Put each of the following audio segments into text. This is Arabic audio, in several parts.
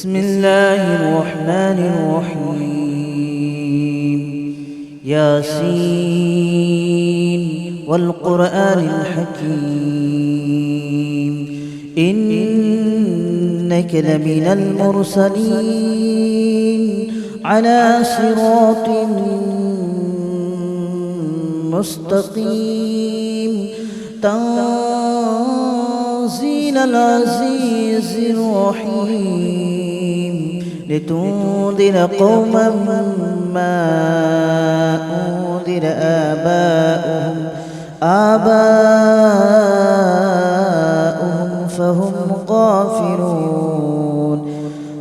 بسم الله الرحمن الرحيم ياسين والقرآن الحكيم إنك لمن المرسلين على صراط مستقيم تنزيل العزيز الرحيم لتنذر قوما ما أنذر آباؤهم فهم غافلون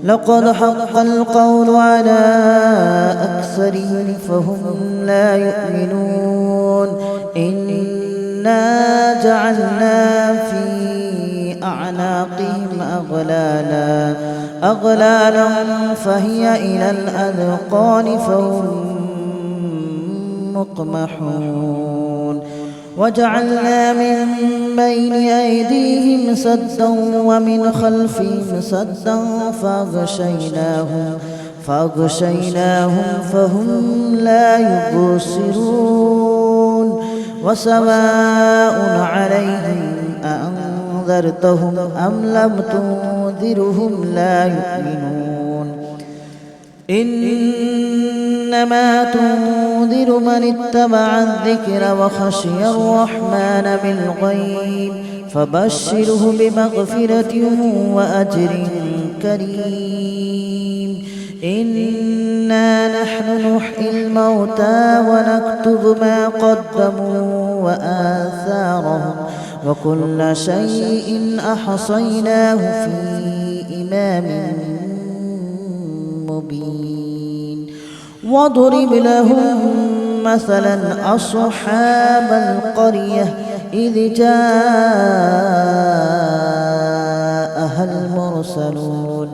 لقد حق القول على أكثرهم فهم لا يؤمنون إنا جعلنا في أعناقهم أغلالا فهي إلى الأذقان فهم مقمحون وجعلنا من بين أيديهم سدا ومن خلفهم سدا فأغشيناهم فهم لا يبصرون وسواء عليهم أأنذرتهم أم لم تنذرهم لا يؤمنون إنما تنذر من اتبع الذكر وخشي الرحمن بالغيب فبشره بمغفرة وأجر كريم إنا نحن نحيي الموتى ونكتب ما قدموا وآثارهم وكل شيء أحصيناه في إمام مبين واضرب لهم مثلا أصحاب القرية إذ جاءها المرسلون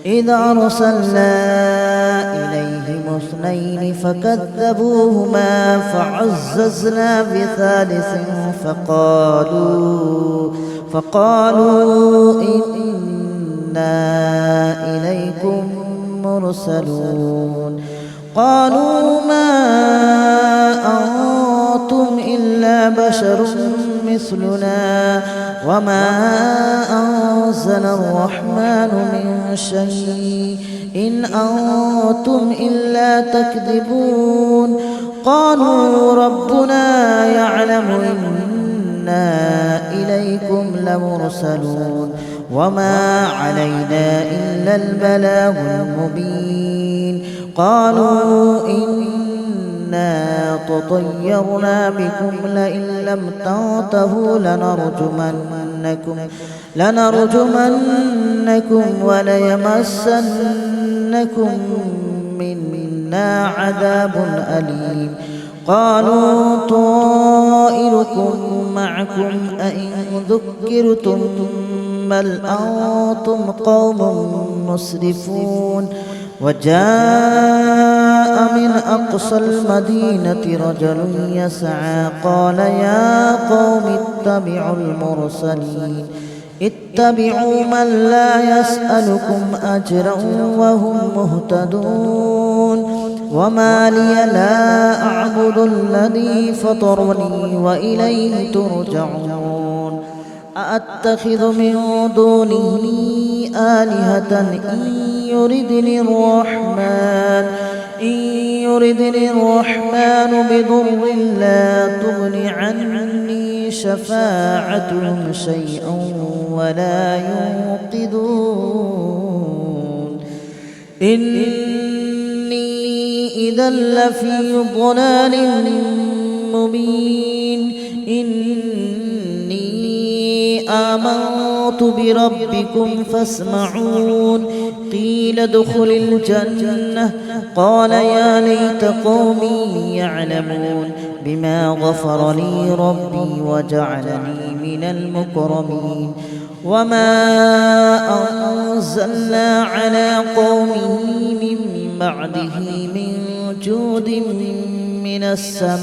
إذ أرسلنا إليهم اثنين فكذبوهما فعززنا بثالث فقالوا إنا إليكم مرسلون قالوا ما أنتم إلا بشر مثلنا وما أنزل الرحمن من شيء إن أنتم إلا تكذبون قالوا ربنا يعلم إنا إليكم لمرسلون وما علينا إلا البلاغ المبين قالوا إنا تطيرنا بكم لئن لم تنتهوا لنرجمنكم وليمسنكم منا عذاب أليم قالوا طائركم معكم أئن ذكرتم بل أنتم قوم مسرفون وجاء من أقصى المدينة رجل يسعى قال يا قوم اتبعوا من لا يسألكم أجرا وهم مهتدون وما لي لا أعبد الذي فطرني وإليه ترجعون أأتخذ من دونه آلهة إن يردني الرحمن بضر لا تغن عني شفاعتهم شيئا ولا ينقذون إني إذا لفي ضلال مبين إني آمنت بربكم فاسمعون قيل ادخل الجنة قال يا ليت قومي يعلمون بما غفر لي ربي وجعلني من المكرمين وما أنزلنا على قومه من بعده من جود من السماء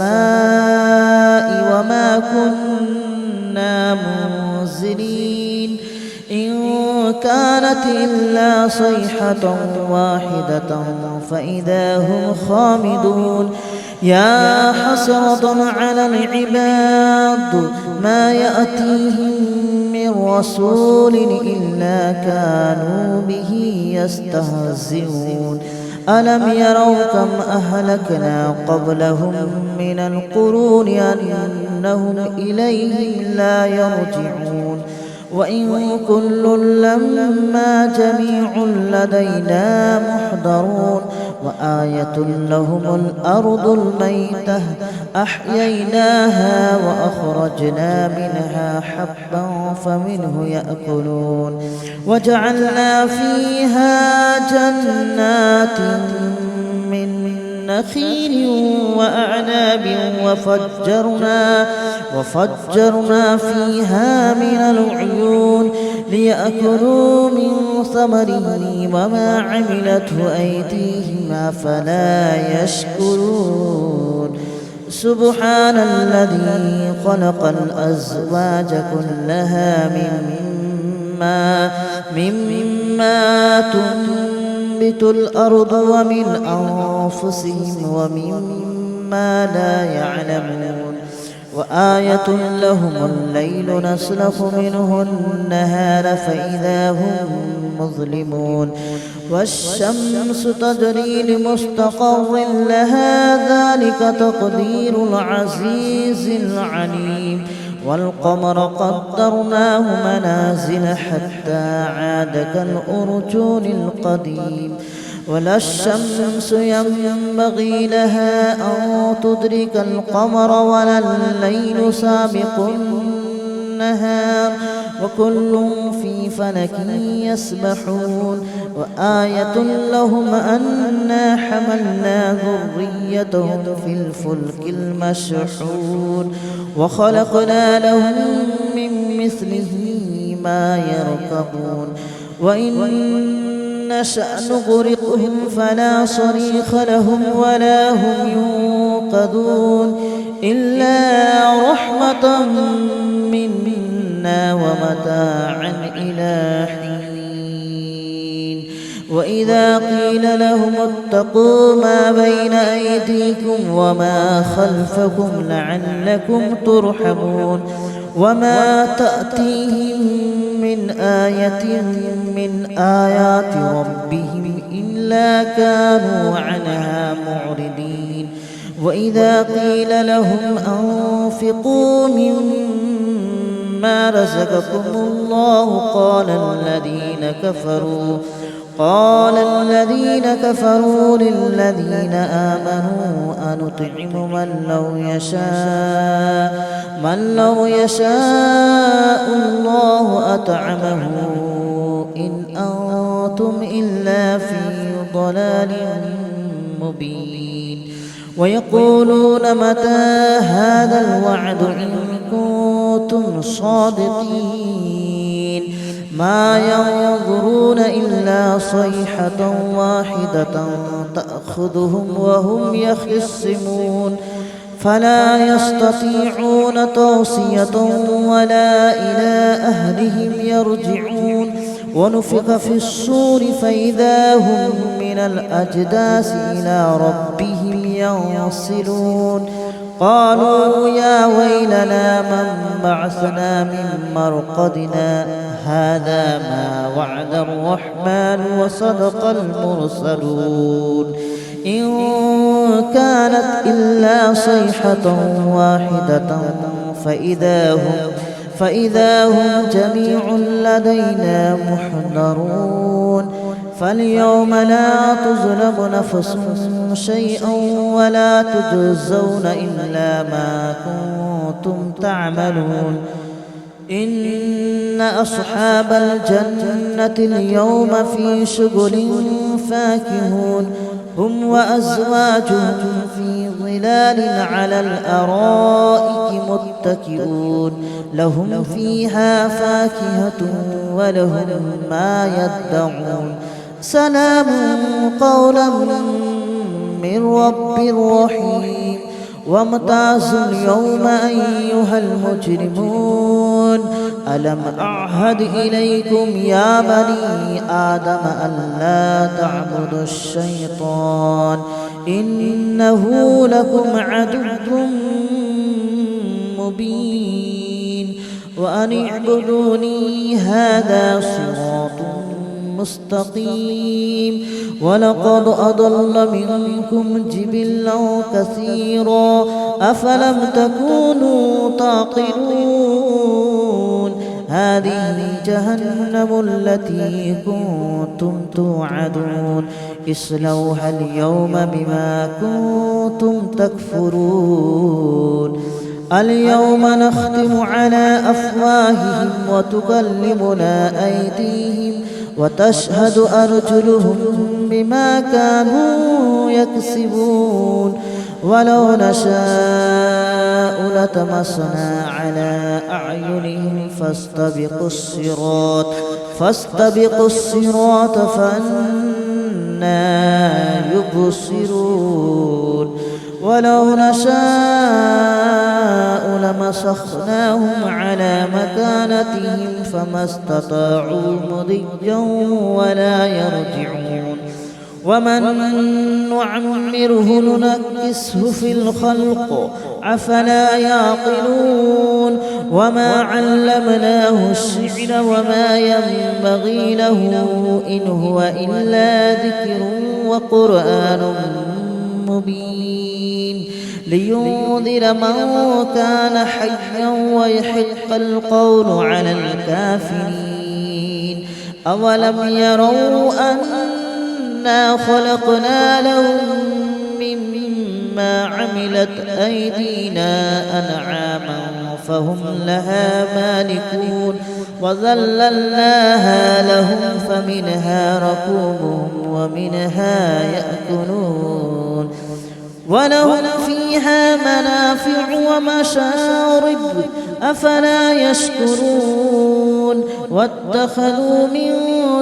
وما كنا منزلين إن كانت إلا صيحة واحدة فإذا هم خامدون يا حسرة على العباد ما يأتيهم من رسول إلا كانوا به يستهزئون ألم يروا كم أهلكنا قبلهم من القرون أنهم إليهم لا يرجعون وإن كل لما جميع لدينا محضرون وآية لهم الأرض الميتة أحييناها وأخرجنا منها حبا فمنه يأكلون وجعلنا فيها جنات من نخيل وأعناب وفجرنا فيها من العيون ليأكلوا من ثمره وما عملته أيديهم أفلا يشكرون سبحان الذي خلق الأزواج كلها مما تنبت الأرض ومن أنفسهم ومما لا يعلمون وآية لهم الليل نسلخ منه النهار فإذا هم مظلمون والشمس تجري لمستقر لها ذلك تقدير العزيز العليم والقمر قدرناه منازل حتى عاد كالأرجون القديم ولا الشمس ينبغي لها أن تدرك القمر ولا الليل سابق النهار وكل في فلك يسبحون وآية لهم أنا حملنا ذريتهم في الفلك المشحون وخلقنا لهم من مثله ما يركبون وإن نشأ نغرقهم فلا صريخ لهم ولا هم ينقذون إلا رحمة منا ومتاعا إلى حين وإذا قيل لهم اتقوا ما بين أيديكم وما خلفكم لعلكم ترحمون وما تأتيهم من آية من آيات ربهم إلا كانوا عنها معرضين وإذا قيل لهم أنفقوا مما رزقكم الله قال الذين كفروا للذين آمنوا أنطعم من لو يشاء الله أطعمه إن أنتم إلا في ضلال مبين ويقولون متى هذا الوعد إن كنتم صادقين ما ينظرون إلا صيحة واحدة تأخذهم وهم يخصمون فلا يستطيعون توصية ولا إلى أهلهم يرجعون ونفخ في الصور فإذا هم من الأجداث إلى ربهم ينسلون قالوا يا ويلنا من بعثنا من مرقدنا هذا ما وعد الرحمن وصدق المرسلون إن كانت إلا صيحة واحدة فإذا هم جميع لدينا محضرون فاليوم لا تظلم نفس شيئا ولا تجزون إلا ما كنتم تعملون إن أصحاب الجنة اليوم في شغل فاكهون هم وأزواجهم في ظلال على الأرائك متكئون لهم فيها فاكهة ولهم ما يدعون سلام قولا من رب رحيم وامتازوا اليوم أيها المجرمون ألم أعهد إليكم يا بني آدم ألا تعبدوا الشيطان إنه لكم عدو مبين وأن اعبدوني هذا صراط مستقيم ولقد أضل منكم جبلا كثيرا أفلم تكونوا تعقلون هذه جهنم التي كنتم توعدون اصلوها اليوم بما كنتم تكفرون اليوم نختم على أفواههم وتكلمنا أيديهم وتشهد أرجلهم بما كانوا يكسبون ولو نشاء لطمسنا على أعينهم فاستبقوا الصراط فأنى يبصرون ولو نشاء لمسخناهم على مكانتهم فما استطاعوا مضيا ولا يرجعون ومن نعمره ننكسه في الخلق أفلا يعقلون وما علمناه الشعر وما ينبغي له إن هو إلا ذكر وقرآن مبين لينذر من كان حيا ويحق القول على الكافرين أولم يروا أنا خلقنا لهم مما عملت أيدينا أنعاما فهم لها مالكون وذللناها لهم فمنها ركوبهم ومنها يأكلون ولهم فيها منافع ومشارب أفلا يشكرون واتخذوا من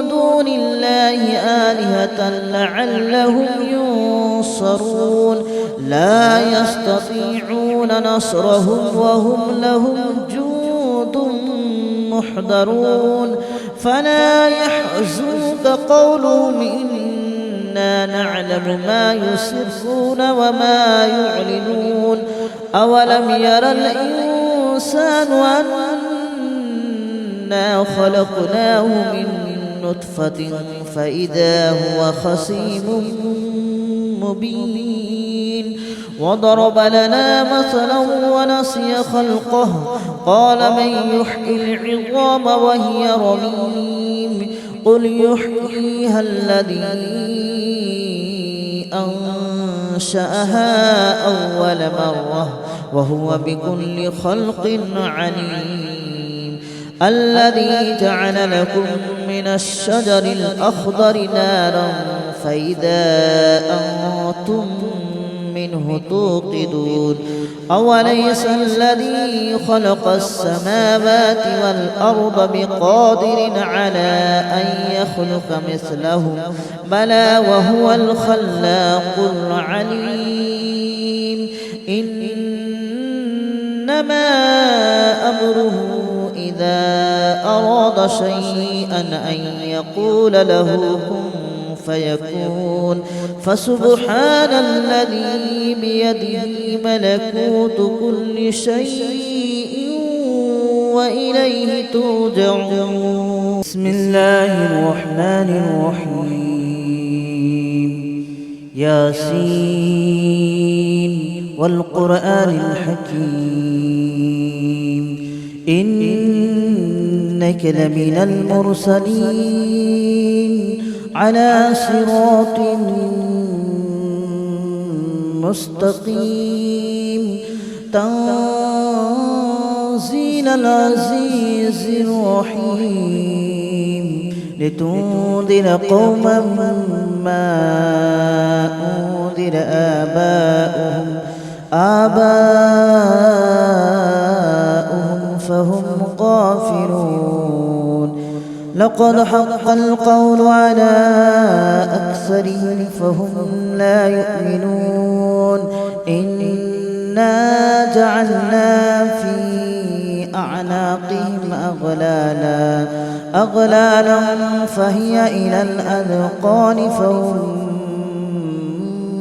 دون الله آلهة لعلهم ينصرون لا يستطيعون نصرهم وهم لهم جند محضرون فلا يحزنك قولهم إنا نعلم ما يسرون وما يعلنون أولم ير الإنسان أنا خلقناه من نطفة فإذا هو خصيم مبين وضرب لنا مثلا ونسي خلقه قال من يحيي العظام وهي رميم قل يحييها الذي أنشأها أول مرة وهو بكل خلق عليم الذي جعل لكم من الشجر الأخضر نارا فإذا أنتم منه توقدون أوليس الذي خلق السماوات والأرض بقادر على أن يخلق مثلهم بلى وهو الخلاق العليم إنما أمره إذا أراد شيئا أن يقول له كن فيكون فسبحان الذي بيده ملكوت كل شيء وإليه ترجعون بسم الله الرحمن الرحيم ياسين والقرآن الحكيم إنك لمن المرسلين على صراط مستقيم تنزيل العزيز الرحيم لتنذر قوما ما أنذر آباؤهم فهم غافلون لقد حق القول على أكثرهم فهم لا يؤمنون إنا جعلنا في أعناقهم أغلالا فهي إلى الأذقان فهم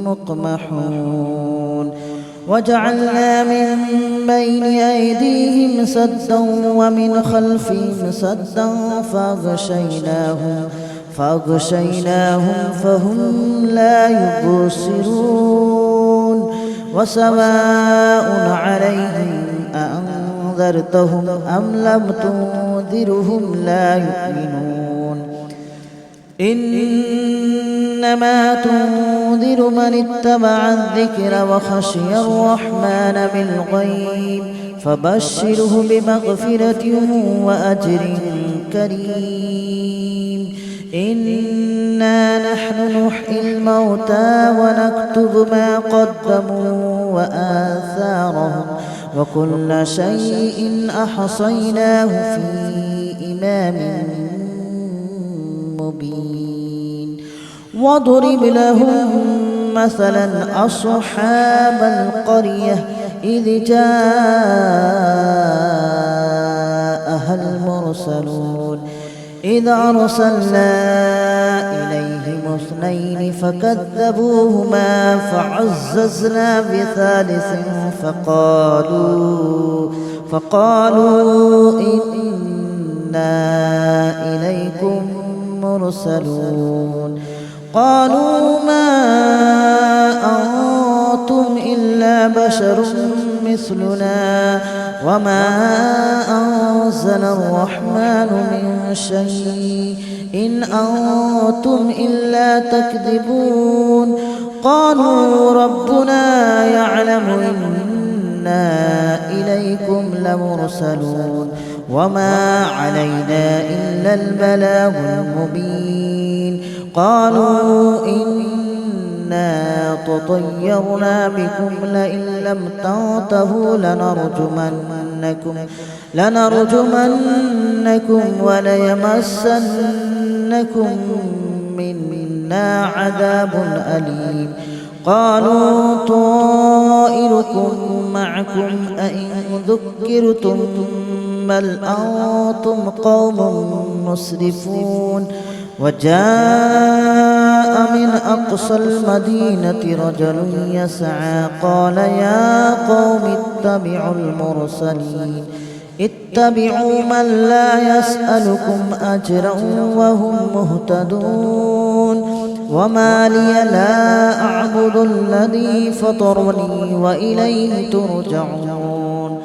مقمحون وجعلنا من بين أيديهم سدا ومن خلفهم سدا فأغشيناهم فهم لا يبصرون وسواء عليهم أأنذرتهم أم لم تنذرهم لا يؤمنون إنما تنذر من اتبع الذكر وخشي الرحمن بالغيب فبشره بمغفرة وأجر كريم إنا نحن نحيي الموتى ونكتب ما قدموا وآثارهم وكل شيء أحصيناه في إمام مبين واضرب لهم مثلا أصحاب القرية إذ جاءها المرسلون إذ أرسلنا إليهم اثنين فكذبوهما فعززنا بثالث فقالوا إنا إليكم مرسلون قالوا ما أنتم إلا بشر مثلنا وما أنزل الرحمن من شيء إن أنتم إلا تكذبون قالوا ربنا يعلم إنا إليكم لمرسلون وما علينا إلا البلاغ المبين قالوا إنا تطيرنا بكم لئن لم تنتهوا لنرجمنكم وليمسنكم منا عذاب أليم قالوا طائركم معكم أئن ذكرتم بل أنتم قوم مسرفون وجاء من أقصى المدينة رجل يسعى قال يا قوم اتبعوا من لا يسألكم أجرا وهم مهتدون وما لي لا أعبد الذي فطرني وإليه ترجعون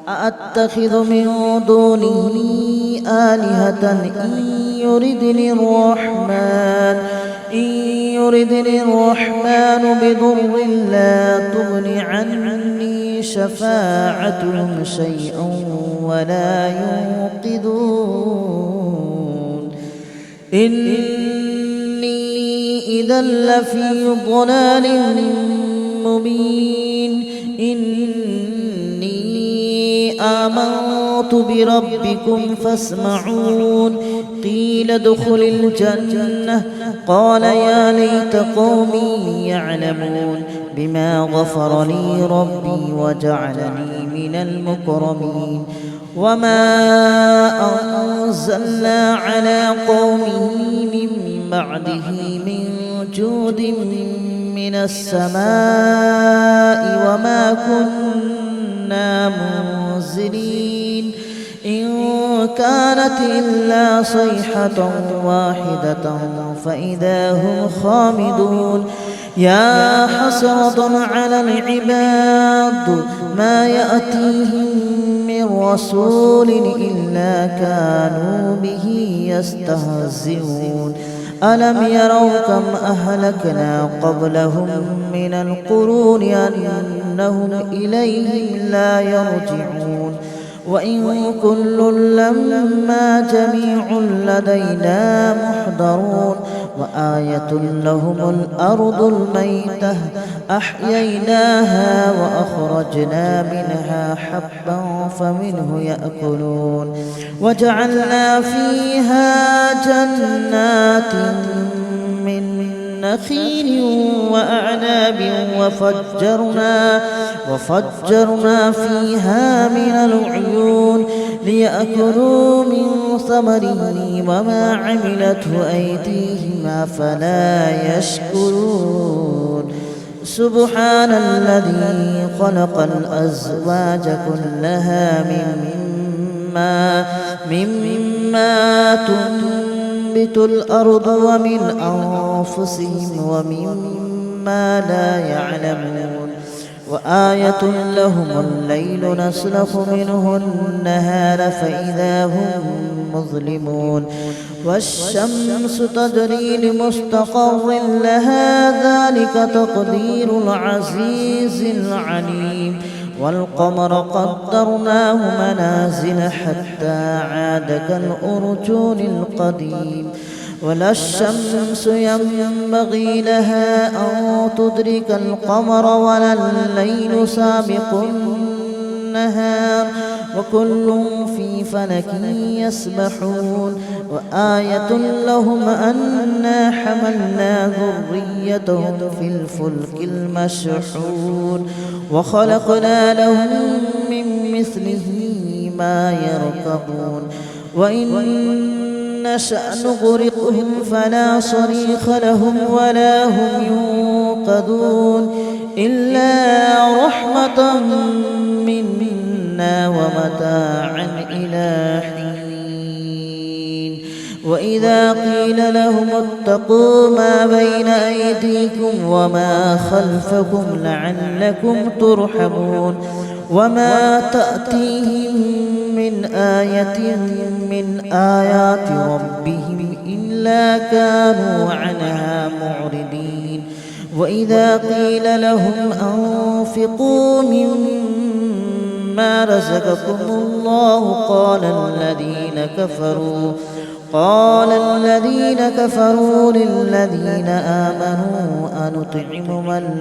أأتخذ من دونه آلهة إن يردني الرحمن بضر لا تغن عني شفاعتهم شيئا ولا ينقذون إني إذا لفي ضلال مبين آمنت بربكم فاسمعون قيل ادخل الجنة قال يا ليت قومي يعلمون بما غفر لي ربي وجعلني من المكرمين وما أنزلنا على قومه من بعده من جود من السماء وما كنا منزلين إن كانت إلا صيحة واحدة فإذا هم خامدون يا حسرة على العباد ما يأتيهم من رسول إلا كانوا به يستهزئون ألم يروا كم أهلكنا قبلهم من القرون أنهم إليهم لا يرجعون وإن كل لما جميع لدينا محضرون وآية لهم الأرض الميتة أحييناها وأخرجنا منها حبا فمنه يأكلون وجعلنا فيها جنات من نخيل وأعناب وفجرنا فيها من العيون ليأكلوا من ثمره وما عملته أيديهم أفلا يشكرون سبحان الذي خلق الأزواج كلها مما تنبت الأرض ومن أنفسهم ومما لا يعلمون وآية لهم الليل نسلخ منه النهار فإذا هم مظلمون والشمس تجري لمستقر لها ذلك تقدير العزيز العليم والقمر قدرناه منازل حتى عاد كالأرجون القديم ولا الشمس ينبغي لها أن تدرك القمر ولا الليل سابق النهار وكل في فلك يسبحون وآية لهم أنا حملنا ذريتهم في الفلك المشحون وخلقنا لهم من مثله ما يركبون وإن نشأ نغرقهم فلا صريخ لهم ولا هم ينقذون إلا رحمة منا ومتاعا إلى حين وإذا قيل لهم اتقوا ما بين أيديكم وما خلفكم لعلكم ترحمون وما تأتيهم من آية من آيات ربهم إلا كانوا عنها معرضين وإذا قيل لهم أنفقوا مما رزقكم الله قال الذين كفروا للذين آمنوا أنطعم من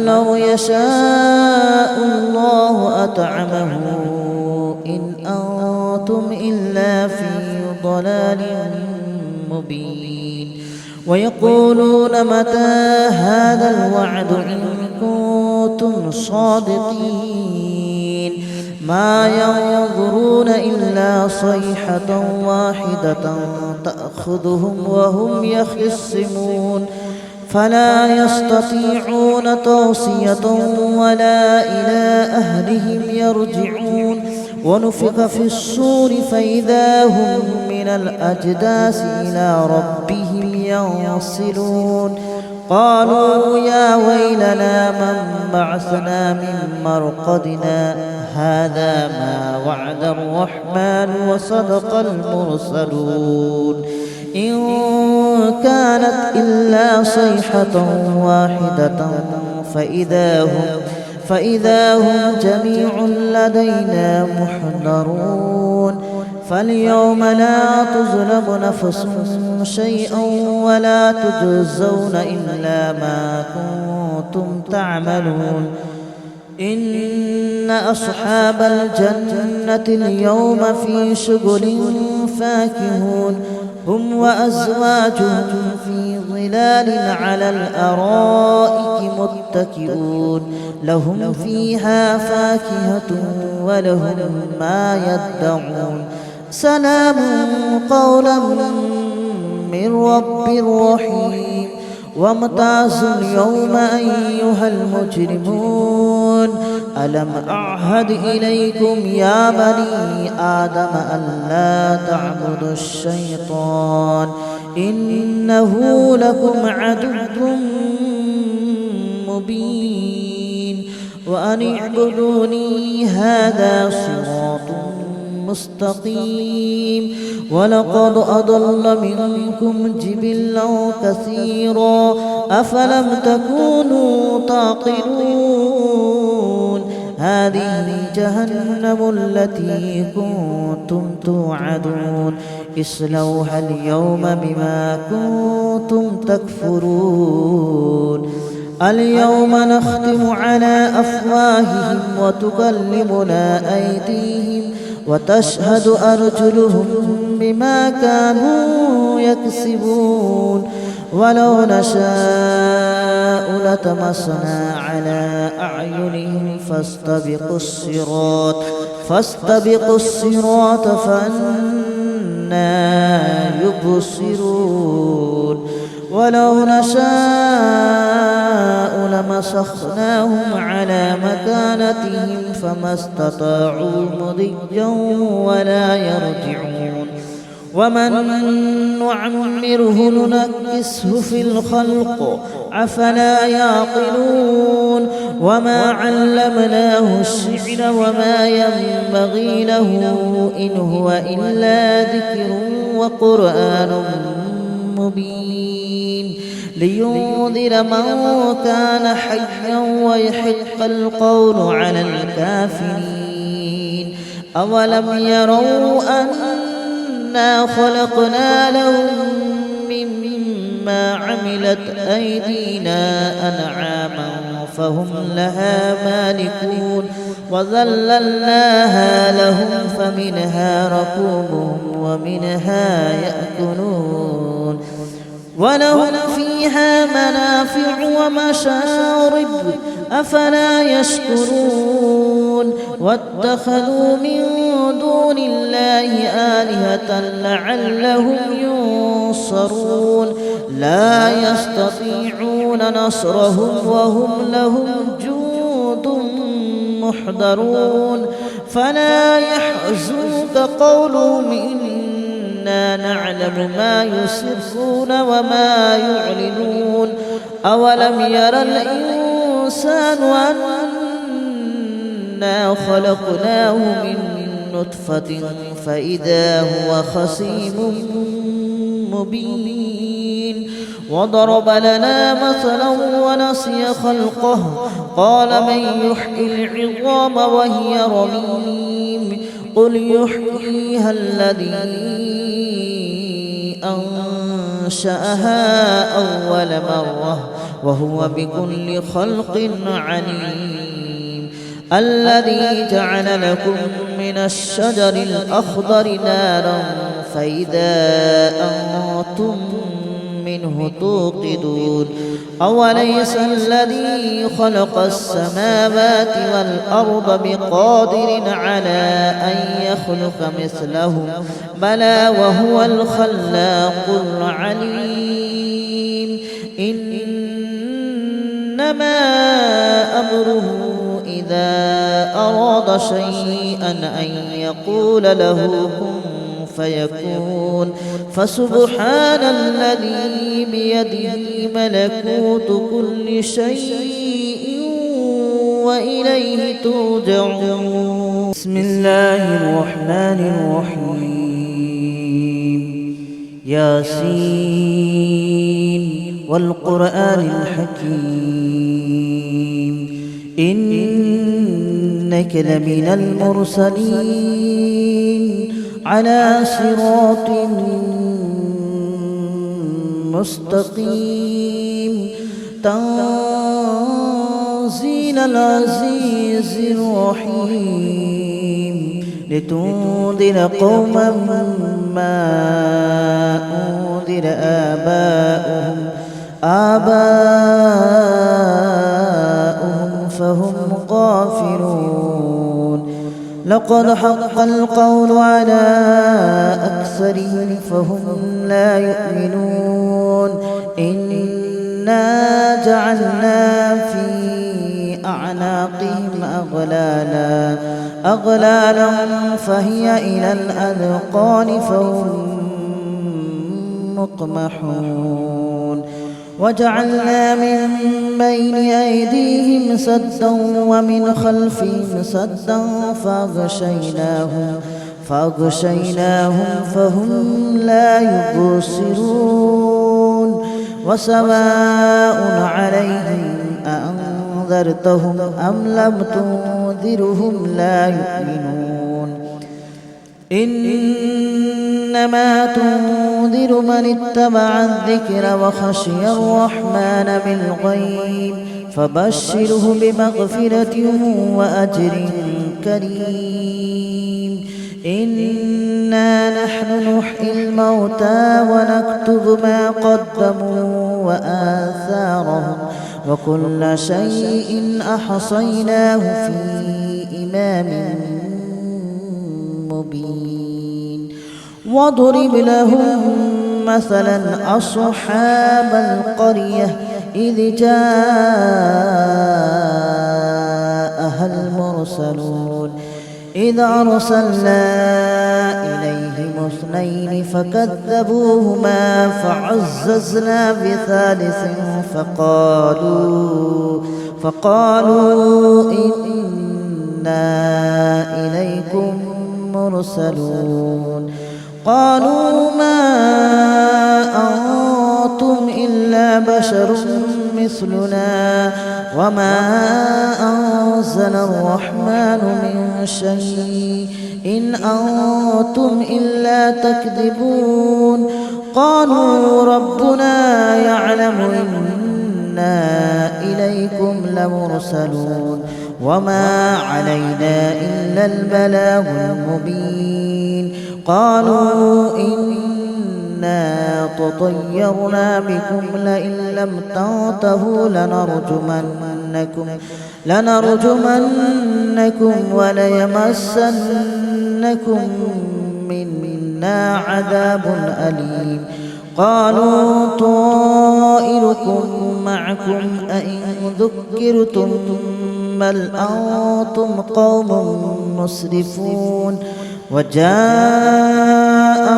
لو يشاء الله أطعمه إن أنتم إلا في ضلال مبين ويقولون متى هذا الوعد إن كنتم صادقين ما ينظرون إلا صيحة واحدة تأخذهم وهم يخصمون فلا يستطيعون توصية ولا إلى أهلهم يرجعون ونفخ في الصور فإذا هم من الأجداث إلى ربهم ينصلون قالوا يا ويلنا من بعثنا من مرقدنا هذا ما وعد الرحمن وصدق المرسلون إن كانت إلا صيحة واحدة فإذا هم جميع لدينا محضرون فاليوم لا تظلم نفس شيئا ولا تجزون إلا ما كنتم تعملون إن أصحاب الجنة اليوم في شغل فاكهون هم وأزواجهم في ظلال على الأرائك متكئون لهم فيها فاكهة ولهم ما يدعون سلام قولا من رب رحيم وامتازوا اليوم أيها المجرمون ألم أعهد إليكم يا بني آدم ألا تعبدوا الشيطان إنه لكم عدو مبين وأن اعبدوني هذا صراط مستقيم ولقد أضل منكم جبلا كثيرا أفلم تكونوا تعقلون هذه جهنم التي كنتم توعدون اصلوها اليوم بما كنتم تكفرون اليوم نختم على أفواههم وتكلمنا أيديهم وتشهد أرجلهم بما كانوا يكسبون ولو نشاء لطمسنا على أعينهم فاستبقوا الصراط فأنى يبصرون ولو نشاء لمسخناهم على مكانتهم فما استطاعوا مضيا ولا يرجعون ومن نعمره ننكسه في الخلق أفلا يعقلون وما علمناه الشعر وما ينبغي له إن هو إلا ذكر وقرآن مبين لينذر من كان حيا ويحق القول على الكافرين أولم يروا أنا خلقنا لهم مما عملت أيدينا أنعاما فهم لها مالكون وذللناها لهم فمنها ركوبهم ومنها يأكلون ولهم فيها منافع ومشارب أفلا يشكرون واتخذوا من دون الله آلهة لعلهم ينصرون لا يستطيعون نصرهم وهم لهم جند محضرون فلا يحزنك قولهم إنا نعلم ما يسرون وما يعلنون أولم ير الإنسان أنا خلقناه من نطفة فإذا هو خصيم مبين وضرب لنا مثلا ونسي خلقه قال من يحيي العظام وهي رميم قل يحييها الذي أنشأها أول مرة وهو بكل خلق عليم الذي جعل لكم من الشجر الأخضر نارا فإذا أنتم منه توقدون أوليس الذي خلق السماوات والأرض بقادر على أن يخلق مثلهم بلى وهو الخلاق العليم إنما أمره إذا أراد شيئا أن يقول له كن فيكون فسبحان الذي بيده ملكوت كل شيء وإليه ترجعون بسم الله الرحمن الرحيم ياسين والقرآن الحكيم إنك لمن المرسلين على صراط مستقيم تنزيل العزيز الرحيم لتنذر قوما ما أنذر آباؤهم فهم غافلون لقد حق القول على أكثرهم فهم لا يؤمنون إنا جعلنا في أعناقهم أغلالا فهي إلى الأذقان فهم مقمحون وجعلنا من بين أيديهم سدا ومن خلفهم سدا فأغشيناهم فهم لا يبصرون وسواء عليهم أأنذرتهم أم لم تنذرهم لا يؤمنون إنما تنذر من اتبع الذكر وخشي الرحمن بالغيب فبشره بمغفرة وأجر كريم إنا نحن نحيي الموتى ونكتب ما قدموا وآثارهم وكل شيء أحصيناه في إمام مبين واضرب لهم مثلا أصحاب القرية إذ جاءها المرسلون إذ أرسلنا إليهم اثنين فكذبوهما فعززنا بثالث فقالوا إنا إليكم مرسلون قالوا ما أنتم إلا بشر مثلنا وما أنزل الرحمن من شيء إن أنتم إلا تكذبون قالوا ربنا يعلم إنا إليكم لمرسلون وما علينا إلا البلاغ المبين قالوا إنا تطيرنا بكم لئن لم تنتهوا لنرجمنكم وليمسنكم منا عذاب أليم قالوا طائركم معكم أئن ذكرتم بل أنتم قوم مسرفون وجاء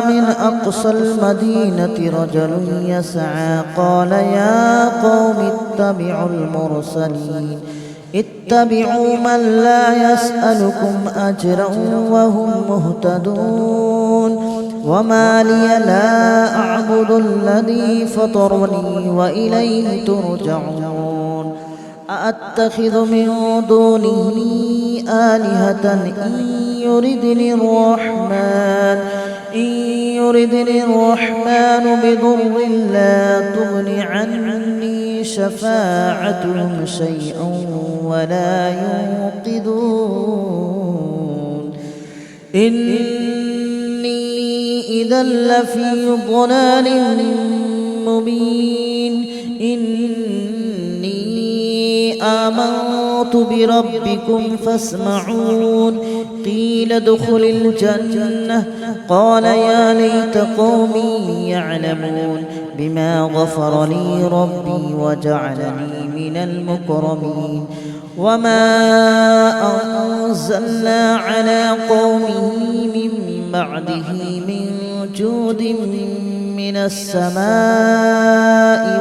من أقصى المدينة رجل يسعى قال يا قوم اتبعوا من لا يسألكم أجرا وهم مهتدون وما لي لا أعبد الذي فطرني وإليه ترجعون أأتخذ من دونه آلهة إن يردني الرحمن بضر لا تغن عني شفاعتهم شيئا ولا ينقذون إني إذا لفي ضلال مبين إني آمنت بربكم فاسمعون قيل ادخل الجنة قال يا ليت قومي يعلمون بما غفر لي ربي وجعلني من المكرمين وما أنزلنا على قومه من بعده من جود من السماء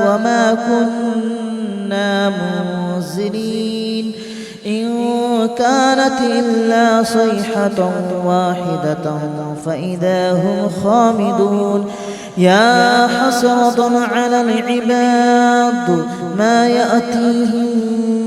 وما كنا منزلين إن كانت إلا صيحة واحدة فإذا هم خامدون يا حسرة على العباد ما يأتيهم